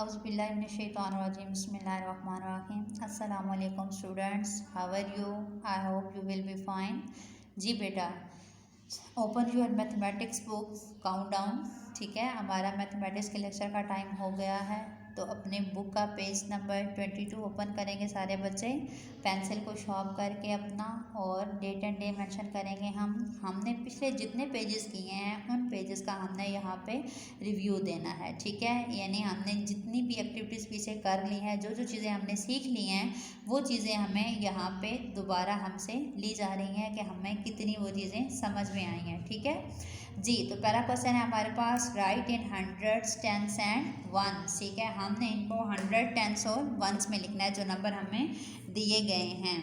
Auzubillahiminash-shaytanir-rajim. Bismillahir-rahmanir-rahim. Assalamualaikum students. How are you? I hope you will be fine. जी बेटा, open your mathematics book, count down. ठीक है, हमारा mathematics के lecture का time हो गया है, तो अपने बुक का पेज नंबर 22 ओपन करेंगे सारे बच्चे। पेंसिल को शॉर्प करके अपना और डेट एंड डे मेंशन करेंगे। हमने पिछले जितने पेजेस किए हैं उन पेजेस का हमने यहाँ पे रिव्यू देना है। ठीक है, यानी हमने जितनी भी एक्टिविटीज़ पीछे कर ली हैं, जो जो चीज़ें हमने सीख ली हैं, वो चीज़ें हमें यहाँ पे दोबारा हमसे ली जा रही हैं कि हमें कितनी वो चीज़ें समझ में आई हैं। ठीक है जी, तो पहला क्वेश्चन है हमारे पास, write in hundreds, tens and ones. ठीक है, हमने इनको हंड्रेड, टेंस और वंस में लिखना है, जो नंबर हमें दिए गए हैं।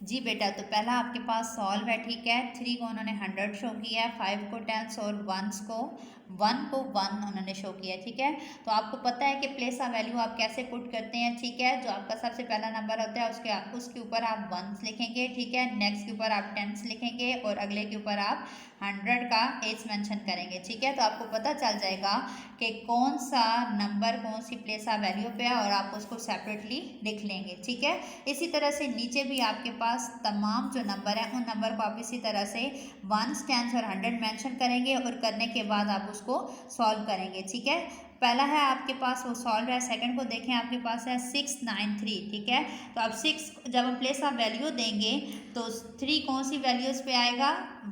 जी बेटा, तो पहला आपके पास सॉल्व है। ठीक है, 3 को उन्होंने 100 शो किया है, 5 को टेंस और 1 को 1 उन्होंने शो किया है। ठीक है, तो आपको पता है कि प्लेस ऑफ वैल्यू आप कैसे पुट करते हैं। ठीक है, जो आपका सबसे पहला नंबर होता है उसके ऊपर आप 1 लिखेंगे। ठीक है, नेक्स्ट के ऊपर आप टेंस लिखेंगे और अगले के ऊपर आप 100 का एज मेंशन करेंगे। ठीक है, तो आपको पता चल जाएगा कि कौन सा नंबर कौन सी प्लेस ऑफ वैल्यू पे है और आप उसको सेपरेटली लिख लेंगे। ठीक है, इसी तरह से नीचे भी आपके पास तमाम जो नंबर है उन नंबर को आप इसी तरह से 1, 10 और 100 मेंशन करेंगे और करने के बाद आप उसको सॉल्व करेंगे। ठीक है, पहला है आपके पास वो सॉल्व है। सेकंड को देखें, आपके पास है 693। ठीक है, तो अब 6 जब हम प्लेस ऑफ वैल्यू देंगे तो 3 कौन सी वैल्यूज़ पे आएगा,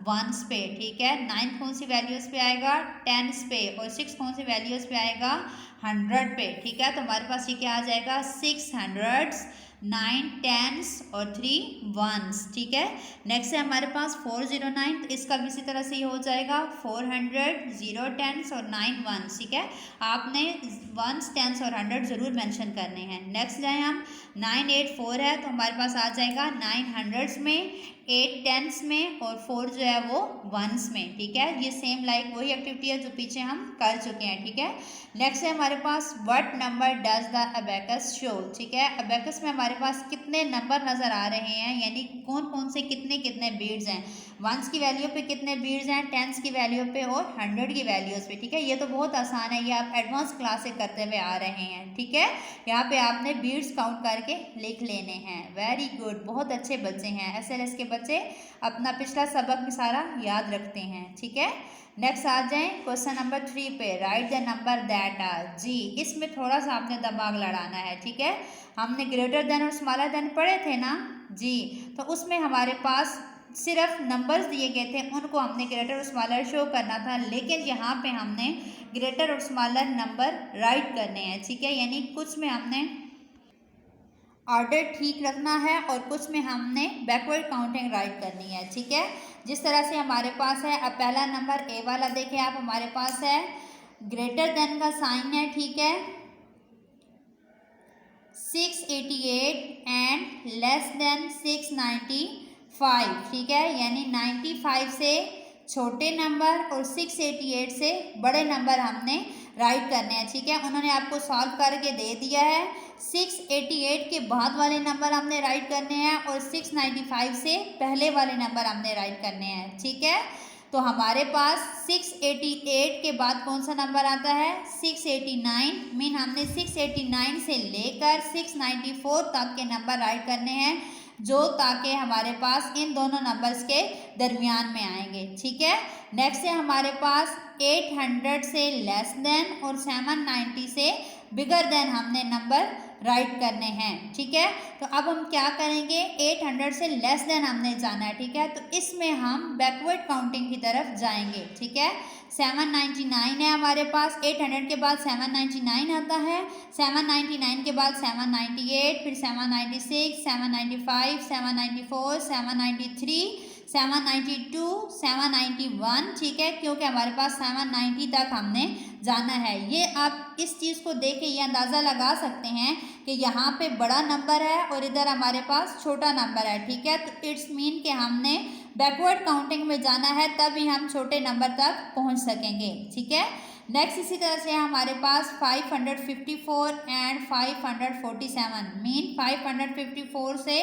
1s पे। ठीक है, 9 कौन सी वैल्यूज़ पे आएगा, 10s पे, और 6 कौन सी वैल्यूज़ पे आएगा, 100 पे। ठीक है, तो हमारे पास ये क्या आ जाएगा, 6 हंड्रेड्स, 9 टेंस और 3 1s। ठीक है, नेक्स्ट है हमारे पास 409, तो इसका भी इसी तरह से ये हो जाएगा 400, 0 टेंस और 9 1s। ठीक है, आपने 1s, 10s और 100 ज़रूर मेंशन करने हैं। नेक्स्ट जाए हम 984 है, तो हमारे पास आ जाएगा 9 हंड्रेड्स में, 8 टेंस में और 4 जो है वो 1s में। ठीक है, ये सेम लाइक वही एक्टिविटी है जो पीछे हम कर चुके हैं। ठीक है, नेक्स्ट है हमारे पास what number does the abacus show. ठीक है, अबेकस में हमारे पास कितने नंबर नज़र आ रहे हैं, यानी कौन कौन से कितने कितने बीड्स हैं। 1s की वैल्यू पे कितने बीड्स हैं, 10s की वैल्यू पे और 100 की वैल्यूज़ पे। ठीक है, ये तो बहुत आसान है, ये आप एडवांस क्लास से करते हुए आ रहे हैं। ठीक है, यहाँ पे आपने बीड्स काउंट करके लिख लेने हैं। वेरी गुड, बहुत अच्छे बच्चे हैं, SLS के बच्चे अपना पिछला सबक भी सारा याद रखते हैं। ठीक है, नेक्स्ट आ जाएं क्वेश्चन नंबर 3 पे, write the number that are. जी, इसमें थोड़ा सा आपने दिमाग लड़ाना है। ठीक है, हमने ग्रेटर देन और स्मॉलर देन पढ़े थे ना जी, तो उसमें हमारे पास सिर्फ नंबर्स दिए गए थे, उनको हमने ग्रेटर और स्मॉलर शो करना था, लेकिन यहाँ पे हमने ग्रेटर और स्मॉलर नंबर राइट करने हैं। ठीक है, यानी कुछ में हमने ऑर्डर ठीक रखना है और कुछ में हमने बैकवर्ड काउंटिंग राइट करनी है। ठीक है, जिस तरह से हमारे पास है, अब पहला नंबर ए वाला देखें आप, हमारे पास है ग्रेटर देन का साइन है। ठीक है, 688 एंड लेस देन 695। ठीक है, यानी 95 से छोटे नंबर और 688 से बड़े नंबर हमने राइट करने हैं। ठीक है, उन्होंने आपको सॉल्व करके दे दिया है। 688 के बाद वाले नंबर हमने राइट करने हैं और 695 से पहले वाले नंबर हमने राइट करने हैं। ठीक है, तो हमारे पास 688 के बाद कौन सा नंबर आता है, 689। मीन हमने 689 से लेकर 694 तक के नंबर राइट करने हैं, जो ताकि हमारे पास इन दोनों नंबर्स के दरमियान में आएंगे। ठीक है, नेक्स्ट है हमारे पास 800 से लेस देन और 790 से बिगर देन हमने नंबर राइट करने हैं। ठीक है, तो अब हम क्या करेंगे, 800 से लेस देन हमने जाना है। ठीक है, तो इसमें हम बैकवर्ड काउंटिंग की तरफ जाएंगे। ठीक है, 799 है हमारे पास, 800 के बाद 799 आता है, 799 के बाद 798, फिर 796, 795, 794, 793, 792, 791। ठीक है, क्योंकि हमारे पास 790 तक हमने जाना है। ये आप इस चीज़ को देख के ये अंदाज़ा लगा सकते हैं कि यहाँ पे बड़ा नंबर है और इधर हमारे पास छोटा नंबर है। ठीक है, तो इट्स मीन कि हमने बैकवर्ड काउंटिंग में जाना है, तभी हम छोटे नंबर तक पहुँच सकेंगे। ठीक है, नेक्स्ट इसी तरह से हमारे पास 554 एंड 547। मीन 554 से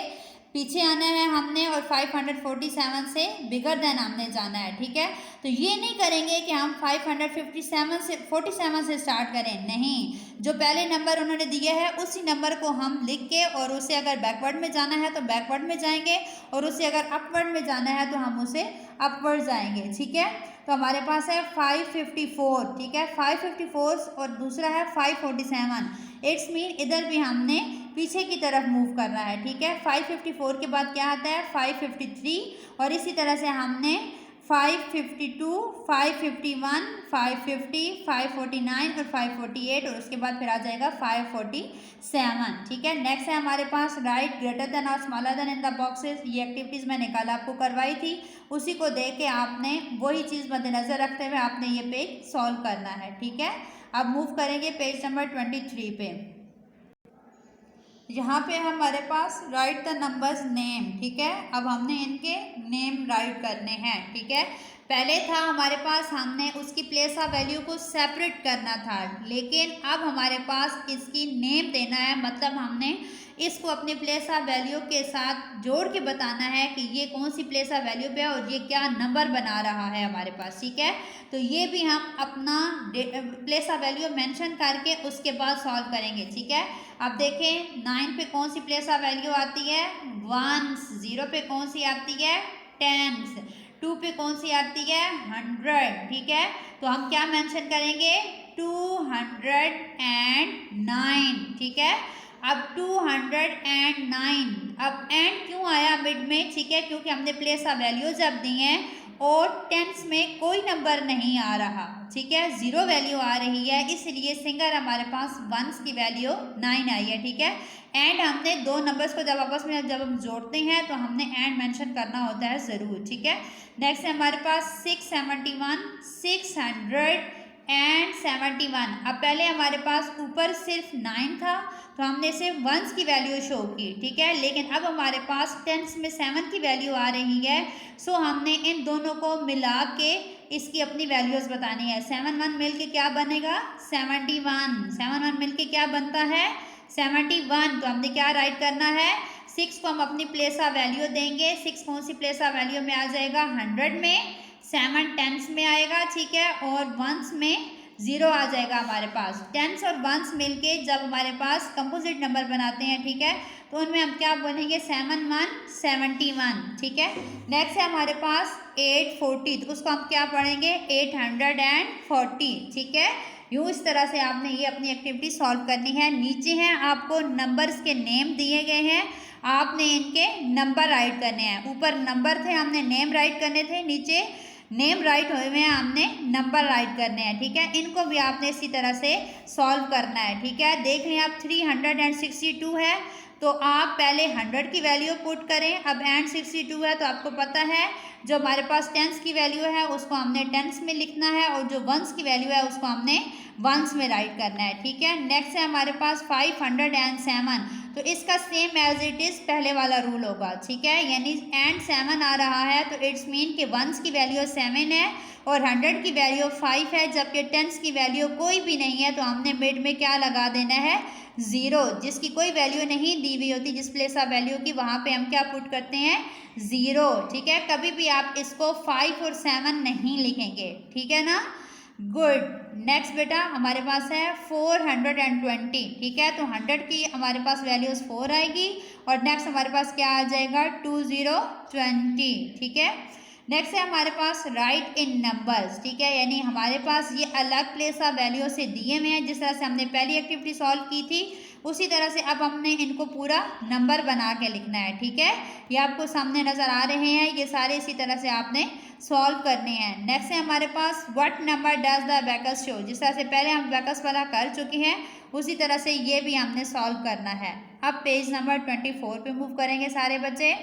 पीछे आना है हमने और 547 से बिगर देन हमने जाना है, ठीक है। तो ये नहीं करेंगे कि हम 547 से स्टार्ट करें, नहीं, जो पहले नंबर उन्होंने दिए है उसी नंबर को हम लिख के और उसे अगर बैकवर्ड में जाना है तो बैकवर्ड में जाएंगे और उसे अगर अपवर्ड में जाना है तो हम उसे अपवर्ड जाएंगे, ठीक है। तो हमारे पास है 554, ठीक है, 554 और दूसरा है 547। इट्स मीन इधर भी हमने पीछे की तरफ मूव करना है, ठीक है। 554 के बाद क्या आता है 553 और इसी तरह से हमने 552, 551, 550, 549 और 548 और उसके बाद फिर आ जाएगा 547, ठीक है। नेक्स्ट है हमारे पास राइट ग्रेटर देन और smaller then in the boxes. ये एक्टिविटीज़ मैंने कल आपको करवाई थी, उसी को देख के आपने वही चीज़ मद्देनज़र रखते हुए आपने ये पेज सॉल्व करना है, ठीक है। अब मूव करेंगे पेज नंबर 23 पे। यहाँ पे हमारे पास राइट द नंबर्स नेम, ठीक है। अब हमने इनके नेम राइट करने हैं, ठीक है। पहले था हमारे पास हमने उसकी प्लेस ऑफ वैल्यू को सेपरेट करना था, लेकिन अब हमारे पास इसकी नेम देना है, मतलब हमने इसको अपनी प्लेस ऑफ वैल्यू के साथ जोड़ के बताना है कि ये कौन सी प्लेस ऑफ वैल्यू पे है और ये क्या नंबर बना रहा है हमारे पास, ठीक है। तो ये भी हम अपना प्लेस ऑफ वैल्यू मेंशन करके उसके बाद सॉल्व करेंगे, ठीक है। अब देखें 9 पे कौन सी प्लेस ऑफ वैल्यू आती है 1, 0 पे कौन सी आती है 10, 2 पे कौन सी आती है 100, ठीक है। तो हम क्या मेंशन करेंगे 209, ठीक है। अब 209, अब एंड क्यों आया मिड में, ठीक है, क्योंकि हमने प्लेस ऑफ वैल्यू जब दी हैं और टेंस में कोई नंबर नहीं आ रहा, ठीक है, 0 वैल्यू आ रही है, इसलिए सिंगल हमारे पास वंस की वैल्यू 9 आई है, ठीक है। एंड हमने दो नंबर्स को जब आपस में जब हम जोड़ते हैं तो हमने एंड मेंशन करना होता है ज़रूर, ठीक है। नेक्स्ट है हमारे पास 671, 671। अब पहले हमारे पास ऊपर सिर्फ 9 था तो हमने सिर्फ वंस की वैल्यू शो की, ठीक है, लेकिन अब हमारे पास टेंस में 7 की वैल्यू आ रही है, सो हमने इन दोनों को मिला के इसकी अपनी वैल्यूज़ बतानी है। 7 1 मिल के क्या बनेगा 71, 7 1 मिल के क्या बनता है 71। तो हमने क्या राइट करना है 6 को हम अपनी प्लेस ऑफ वैल्यू देंगे, 6 कौन सी प्लेस ऑफ वैल्यू में आ जाएगा 100 में, 7 टेंस में आएगा, ठीक है, और वंस में 0 आ जाएगा हमारे पास। टेंस और वंस मिलके जब हमारे पास कंपोजिट नंबर बनाते हैं, ठीक है, तो उनमें हम क्या बनेंगे 7 1 71, ठीक है। नेक्स्ट है हमारे पास 840, तो उसको हम क्या पढ़ेंगे 840, ठीक है। यूँ इस तरह से आपने ये अपनी एक्टिविटी सॉल्व करनी है। नीचे हैं आपको नंबर्स के नेम दिए गए हैं, आपने इनके नंबर राइट करने हैं। ऊपर नंबर थे हमने नेम राइट करने थे, नीचे नेम राइट हुए हुए हैं हमने नंबर राइट करने हैं, ठीक है। इनको भी आपने इसी तरह से सॉल्व करना है, ठीक है। देख लें आप 362 है तो आप पहले 100 की वैल्यू पुट करें, अब एंड 62 है तो आपको पता है जो हमारे पास टेंस की वैल्यू है उसको हमने टेंस में लिखना है और जो वंस की वैल्यू है उसको हमने वंस में राइट करना है, ठीक है। नेक्स्ट है हमारे पास 507, तो इसका सेम एज इट इज़ पहले वाला रूल होगा, ठीक है, यानी एंड 7 आ रहा है तो इट्स मीन कि वंस की वैल्यू 7 है और 100 की वैल्यू 5 है, जबकि टेंस की वैल्यू कोई भी नहीं है तो हमने मिड में क्या लगा देना है 0, जिसकी कोई वैल्यू नहीं दी हुई होती जिस प्लेस ऑफ वैल्यू की, वहाँ पे हम क्या पुट करते हैं 0, ठीक है। कभी भी आप इसको 5 और 7 नहीं लिखेंगे, ठीक है ना, गुड। नेक्स्ट बेटा हमारे पास है 420, ठीक है, तो 100 की हमारे पास वैल्यूज़ 4 आएगी और नेक्स्ट हमारे पास क्या आ जाएगा 2020, ठीक है। नेक्स्ट है हमारे पास राइट इन नंबर्स, ठीक है, यानी हमारे पास ये अलग प्लेस ऑफ वैल्यू से दिए हुए हैं, जिस तरह से हमने पहली एक्टिविटी सॉल्व की थी उसी तरह से अब हमने इनको पूरा नंबर बना के लिखना है, ठीक है। ये आपको सामने नज़र आ रहे हैं, ये सारे इसी तरह से आपने सॉल्व करने हैं। नेक्स्ट है हमारे पास what number does the abacus show, जिस तरह से पहले हम अबैकस वाला कर चुके हैं उसी तरह से ये भी हमने सॉल्व करना है। अब पेज नंबर 24 पे मूव करेंगे सारे बच्चे।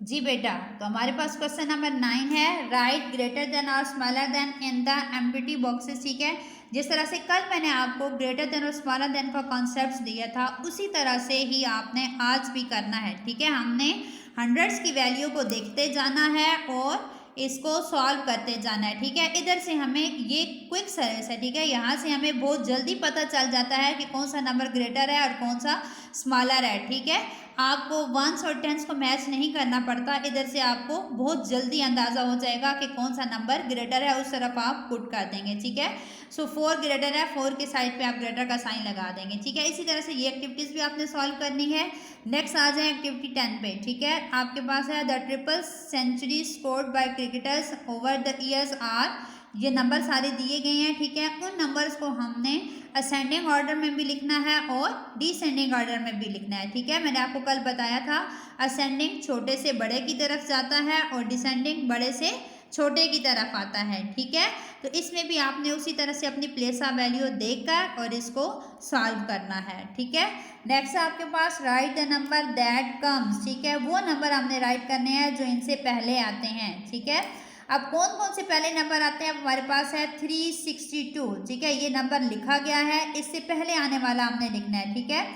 जी बेटा, तो हमारे पास क्वेश्चन नंबर 9 है राइट ग्रेटर देन और smaller then in the empty boxes, ठीक है। जिस तरह से कल मैंने आपको ग्रेटर देन और स्मॉलर देन का कॉन्सेप्ट दिया था उसी तरह से ही आपने आज भी करना है, ठीक है। हमने हंड्रेड्स की वैल्यू को देखते जाना है और इसको सॉल्व करते जाना है, ठीक है। इधर से हमें ये क्विक सर्विस है, ठीक है, यहाँ से हमें बहुत जल्दी पता चल जाता है कि कौन सा नंबर ग्रेटर है और कौन सा स्मॉलर है, ठीक है। आपको वंस और टेंस को मैच नहीं करना पड़ता, इधर से आपको बहुत जल्दी अंदाज़ा हो जाएगा कि कौन सा नंबर ग्रेटर है, उस तरफ आप पुट कर देंगे। ठीक है, सो 4 ग्रेटर है, 4 के साइड पे आप ग्रेटर का साइन लगा देंगे। ठीक है, इसी तरह से ये एक्टिविटीज़ भी आपने सॉल्व करनी है। नेक्स्ट आ जाए एक्टिविटी 10 पे। ठीक है, आपके पास है the triple century scored by cricketers over the years are, ये नंबर सारे दिए गए हैं। ठीक है, उन नंबर्स को हमने असेंडिंग ऑर्डर में भी लिखना है और डिसेंडिंग ऑर्डर में भी लिखना है। ठीक है, मैंने आपको कल बताया था असेंडिंग छोटे से बड़े की तरफ जाता है और डिसेंडिंग बड़े से छोटे की तरफ आता है। ठीक है, तो इसमें भी आपने उसी तरह से अपनी प्लेस ऑफ वैल्यू देखकर और इसको सॉल्व करना है। ठीक है, नेक्स्ट आपके पास write the number that comes. ठीक है, वो नंबर हमने राइट करने हैं जो इनसे पहले आते हैं। ठीक है, अब कौन कौन से पहले नंबर आते हैं, हमारे पास है 362। ठीक है, ये नंबर लिखा गया है, इससे पहले आने वाला हमने लिखना है। ठीक है,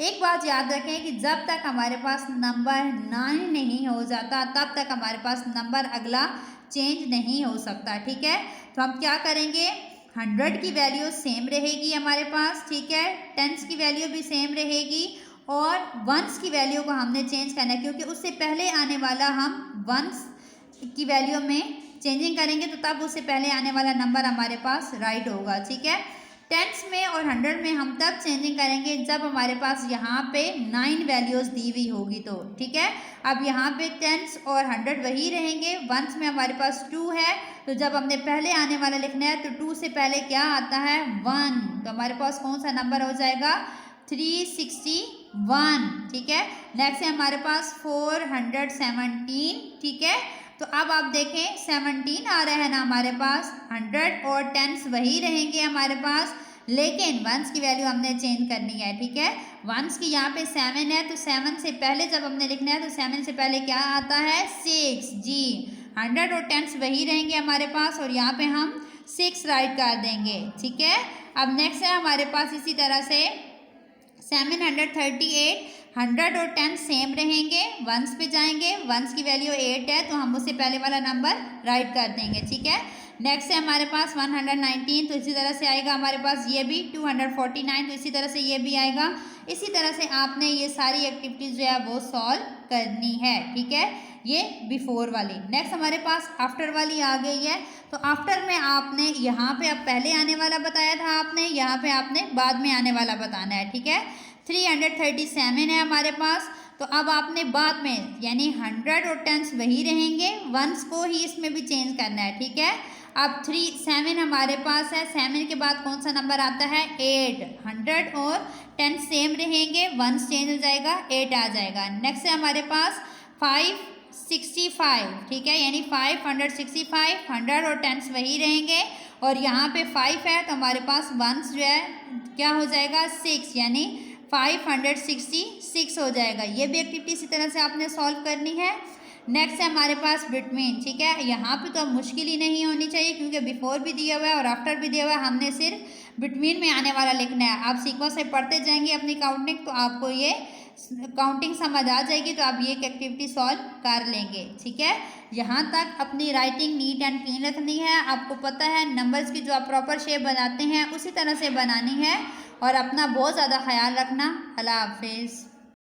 एक बात याद रखें कि जब तक हमारे पास नंबर 9 नहीं हो जाता तब तक हमारे पास नंबर अगला चेंज नहीं हो सकता। ठीक है, तो हम क्या करेंगे, 100 की वैल्यू सेम रहेगी हमारे पास। ठीक है, टेंस की वैल्यू भी सेम रहेगी और वंस की वैल्यू को हमने चेंज करना है, क्योंकि उससे पहले आने वाला हम वंस की वैल्यू में चेंजिंग करेंगे तो तब उससे पहले आने वाला नंबर हमारे पास राइट होगा। ठीक है, टेंस में और 100 में हम तब चेंजिंग करेंगे जब हमारे पास यहाँ पे 9 वैल्यूज़ दी हुई होगी तो। ठीक है, अब यहाँ पे टेंस और 100 वही रहेंगे। वंस में हमारे पास 2 है, तो जब हमने पहले आने वाला लिखना है तो 2 से पहले क्या आता है, 1, तो हमारे पास कौन सा नंबर हो जाएगा, 361। ठीक है, नेक्स्ट है हमारे पास 417। ठीक है, तो अब आप देखें 17 आ रहा है ना हमारे पास, 100 और टेंस वही रहेंगे हमारे पास, लेकिन वंस की वैल्यू हमने चेंज करनी है। ठीक है, वंस की यहाँ पे 7 है, तो 7 से पहले जब हमने लिखना है तो 7 से पहले क्या आता है, 6 जी। 100 और टेंस वही रहेंगे हमारे पास और यहाँ पे हम 6 राइट कर देंगे। ठीक है, अब नेक्स्ट है हमारे पास इसी तरह से 738, 100 और 10 सेम रहेंगे, वंस पे जाएंगे, वंस की वैल्यू 8 है तो हम उससे पहले वाला नंबर राइट कर देंगे। ठीक है, नेक्स्ट है हमारे पास 119, तो इसी तरह से आएगा हमारे पास ये भी 249, तो इसी तरह से ये भी आएगा। इसी तरह से आपने ये सारी एक्टिविटीज़ जो है वो सॉल्व करनी है। ठीक है, ये बिफोर वाली। नेक्स्ट हमारे पास आफ्टर वाली आ गई है, तो आफ्टर में आपने यहाँ पे अब पहले आने वाला बताया था आपने, यहाँ पे आपने बाद में आने वाला बताना है। ठीक है, 337 है हमारे पास, तो अब आपने बाद में यानी 100 और 10 वही रहेंगे, वंस को ही इसमें भी चेंज करना है। ठीक है, अब 7 हमारे पास है, 7 के बाद कौन सा नंबर आता है, 8। 100 और 10 सेम रहेंगे, वंस चेंज हो जाएगा, 8 आ जाएगा। नेक्स्ट है हमारे पास 565। ठीक है, यानी 565, 100 और 10 वही रहेंगे और यहाँ पे 5 है तो हमारे पास वंस जो है क्या हो जाएगा, 6, यानी 566 हो जाएगा। ये भी एक्टिविटी इसी तरह से आपने सॉल्व करनी है। नेक्स्ट है हमारे पास बिटवीन। ठीक है, यहाँ पे तो मुश्किल ही नहीं होनी चाहिए क्योंकि बिफोर भी दिया हुआ है और आफ्टर भी दिया हुआ है, हमने सिर्फ बिटवीन में आने वाला लिखना है। आप सीक्वेंस से पढ़ते जाएंगे अपनी काउंटिंग तो आपको ये काउंटिंग समझ आ जाएगी, तो आप ये एक्टिविटी सॉल्व कर लेंगे। ठीक है, यहाँ तक अपनी राइटिंग नीट एंड क्लीन रखनी है। आपको पता है नंबर्स की जो आप प्रॉपर शेप बनाते हैं उसी तरह से बनानी है और अपना बहुत ज़्यादा ख्याल रखना। अल्लाह हाफिज़।